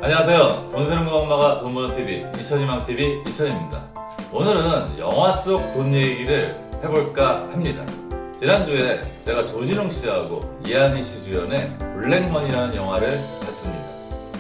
안녕하세요. 돈 쓰는 거 엄마가 돈 버는 TV 이천희망TV 이천희입니다. 오늘은 영화 속 돈 얘기를 해볼까 합니다. 지난주에 제가 조진웅 씨하고 이한희 씨 주연의 블랙머니라는 영화를 봤습니다.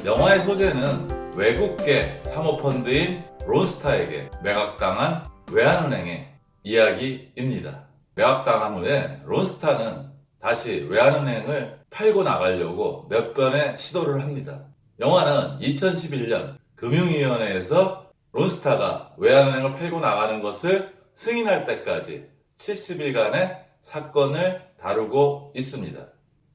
영화의 소재는 외국계 사모펀드인 론스타에게 매각당한 외환은행의 이야기입니다. 매각당한 후에 론스타는 다시 외환은행을 팔고 나가려고 몇 번의 시도를 합니다. 영화는 2011년 금융위원회에서 론스타가 외환은행을 팔고 나가는 것을 승인할 때까지 70일간의 사건을 다루고 있습니다.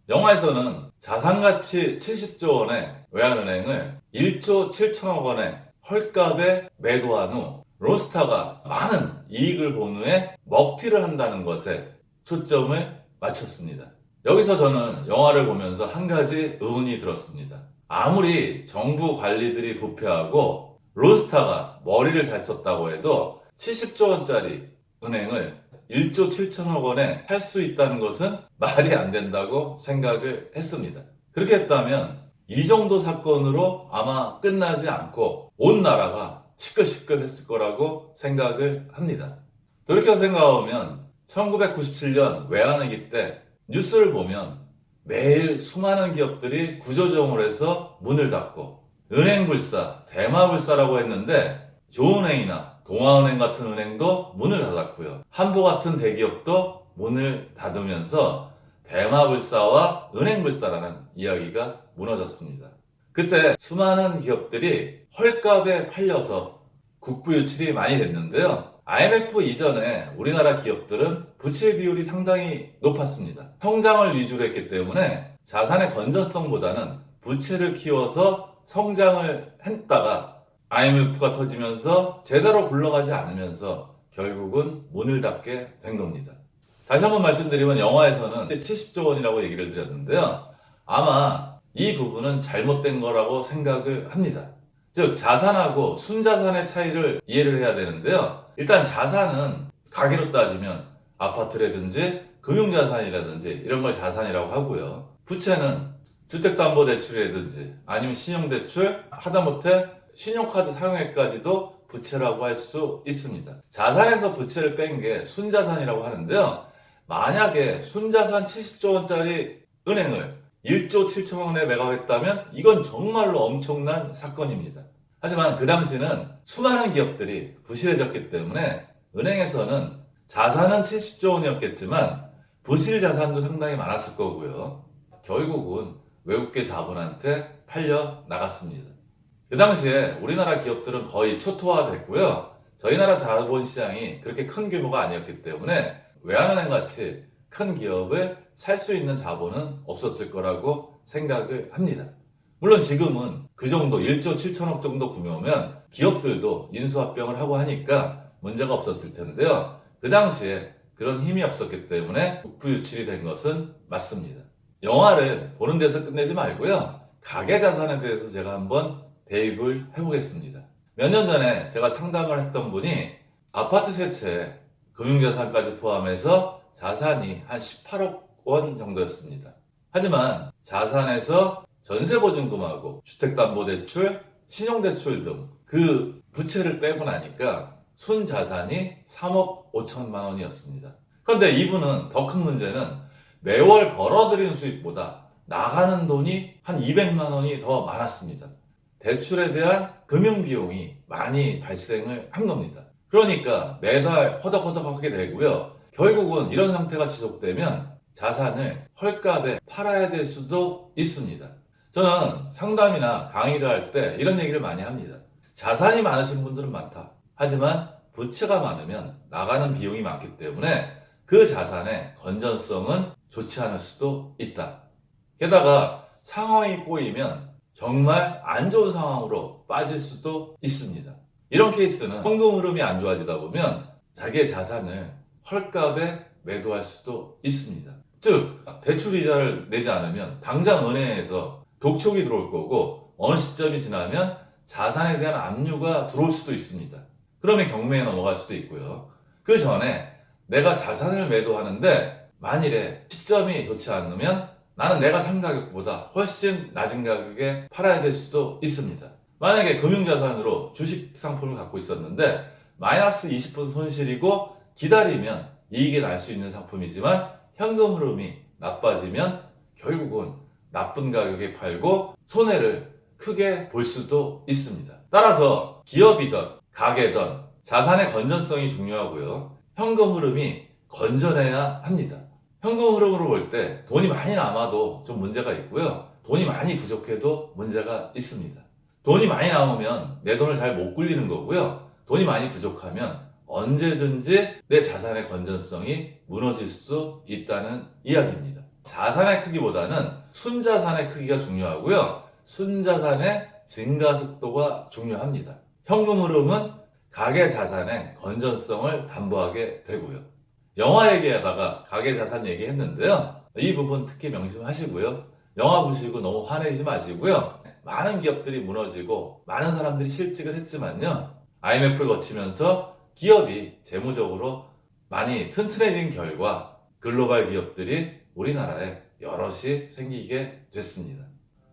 영화에서는 자산가치 70조 원의 외환은행을 1조 7천억 원의 헐값에 매도한 후 론스타가 많은 이익을 본 후에 먹튀를 한다는 것에 초점을 맞췄습니다. 여기서 저는 영화를 보면서 한 가지 의문이 들었습니다. 아무리 정부 관리들이 부패하고 론스타가 머리를 잘 썼다고 해도 70조 원짜리 은행을 1조 7천억 원에 팔 수 있다는 것은 말이 안 된다고 생각을 했습니다. 그렇게 했다면 이 정도 사건으로 아마 끝나지 않고 온 나라가 시끌시끌했을 거라고 생각을 합니다. 돌이켜 생각하면 1997년 외환위기 때 뉴스를 보면 매일 수많은 기업들이 구조조정을 해서 문을 닫고 은행불사, 대마불사라고 했는데 조은행이나 동아은행 같은 은행도 문을 닫았고요. 한보 같은 대기업도 문을 닫으면서 대마불사와 은행불사라는 이야기가 무너졌습니다. 그때 수많은 기업들이 헐값에 팔려서 국부유출이 많이 됐는데요. IMF 이전에 우리나라 기업들은 부채 비율이 상당히 높았습니다. 성장을 위주로 했기 때문에 자산의 건전성보다는 부채를 키워서 성장을 했다가 IMF가 터지면서 제대로 굴러가지 않으면서 결국은 문을 닫게 된 겁니다. 다시 한번 말씀드리면 영화에서는 70조 원이라고 얘기를 드렸는데요. 아마 이 부분은 잘못된 거라고 생각을 합니다. 즉 자산하고 순자산의 차이를 이해를 해야 되는데요. 일단 자산은 가계로 따지면 아파트라든지 금융자산이라든지 이런 걸 자산이라고 하고요. 부채는 주택담보대출이라든지 아니면 신용대출, 하다못해 신용카드 사용액까지도 부채라고 할 수 있습니다. 자산에서 부채를 뺀 게 순자산이라고 하는데요. 만약에 순자산 70조 원짜리 은행을 1조 7천억 원에 매각했다면 이건 정말로 엄청난 사건입니다. 하지만 그 당시는 수많은 기업들이 부실해졌기 때문에 은행에서는 자산은 70조 원이었겠지만 부실 자산도 상당히 많았을 거고요. 결국은 외국계 자본한테 팔려 나갔습니다. 그 당시에 우리나라 기업들은 거의 초토화됐고요. 저희 나라 자본시장이 그렇게 큰 규모가 아니었기 때문에 외환은행 같이 큰 기업을 살 수 있는 자본은 없었을 거라고 생각을 합니다. 물론 지금은 그 정도 1조 7천억 정도 규모면 기업들도 인수합병을 하고 하니까 문제가 없었을 텐데요. 그 당시에 그런 힘이 없었기 때문에 국부유출이 된 것은 맞습니다. 영화를 보는 데서 끝내지 말고요. 가계자산에 대해서 제가 한번 대입을 해보겠습니다. 몇 년 전에 제가 상담을 했던 분이 아파트 세 채, 금융자산까지 포함해서 자산이 한 18억 원 정도였습니다. 하지만 자산에서 전세보증금하고 주택담보대출, 신용대출 등 그 부채를 빼고 나니까 순자산이 3억 5천만 원이었습니다. 그런데 이분은 더 큰 문제는 매월 벌어들인 수입보다 나가는 돈이 한 200만 원이 더 많았습니다. 대출에 대한 금융비용이 많이 발생을 한 겁니다. 그러니까 매달 허덕허덕하게 되고요. 결국은 이런 상태가 지속되면 자산을 헐값에 팔아야 될 수도 있습니다. 저는 상담이나 강의를 할 때 이런 얘기를 많이 합니다. 자산이 많으신 분들은 많다. 하지만 부채가 많으면 나가는 비용이 많기 때문에 그 자산의 건전성은 좋지 않을 수도 있다. 게다가 상황이 꼬이면 정말 안 좋은 상황으로 빠질 수도 있습니다. 이런 케이스는 현금 흐름이 안 좋아지다 보면 자기의 자산을 헐값에 매도할 수도 있습니다. 즉 대출 이자를 내지 않으면 당장 은행에서 독촉이 들어올 거고 어느 시점이 지나면 자산에 대한 압류가 들어올 수도 있습니다. 그러면 경매에 넘어갈 수도 있고요. 그 전에 내가 자산을 매도하는데 만일에 시점이 좋지 않으면 나는 내가 산 가격보다 훨씬 낮은 가격에 팔아야 될 수도 있습니다. 만약에 금융자산으로 주식 상품을 갖고 있었는데 마이너스 20% 손실이고 기다리면 이익이 날 수 있는 상품이지만 현금 흐름이 나빠지면 결국은 나쁜 가격에 팔고 손해를 크게 볼 수도 있습니다. 따라서 기업이든 가게든 자산의 건전성이 중요하고요. 현금 흐름이 건전해야 합니다. 현금 흐름으로 볼 때 돈이 많이 남아도 좀 문제가 있고요. 돈이 많이 부족해도 문제가 있습니다. 돈이 많이 남으면 내 돈을 잘 못 굴리는 거고요. 돈이 많이 부족하면 언제든지 내 자산의 건전성이 무너질 수 있다는 이야기입니다. 자산의 크기보다는 순자산의 크기가 중요하고요. 순자산의 증가 속도가 중요합니다. 현금 흐름은 가계 자산의 건전성을 담보하게 되고요. 영화 얘기하다가 가계 자산 얘기했는데요. 이 부분 특히 명심하시고요. 영화 보시고 너무 화내지 마시고요. 많은 기업들이 무너지고 많은 사람들이 실직을 했지만요. IMF를 거치면서 기업이 재무적으로 많이 튼튼해진 결과 글로벌 기업들이 우리나라에 여럿이 생기게 됐습니다.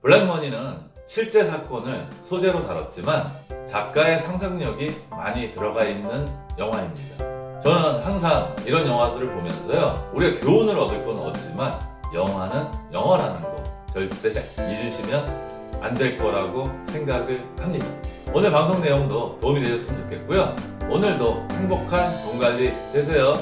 블랙머니는 실제 사건을 소재로 다뤘지만 작가의 상상력이 많이 들어가 있는 영화입니다. 저는 항상 이런 영화들을 보면서요, 우리가 교훈을 얻을 건 얻지만 영화는 영화라는 거 절대 잊으시면 안 될 거라고 생각을 합니다. 오늘 방송 내용도 도움이 되셨으면 좋겠고요. 오늘도 행복한 돈 관리 되세요.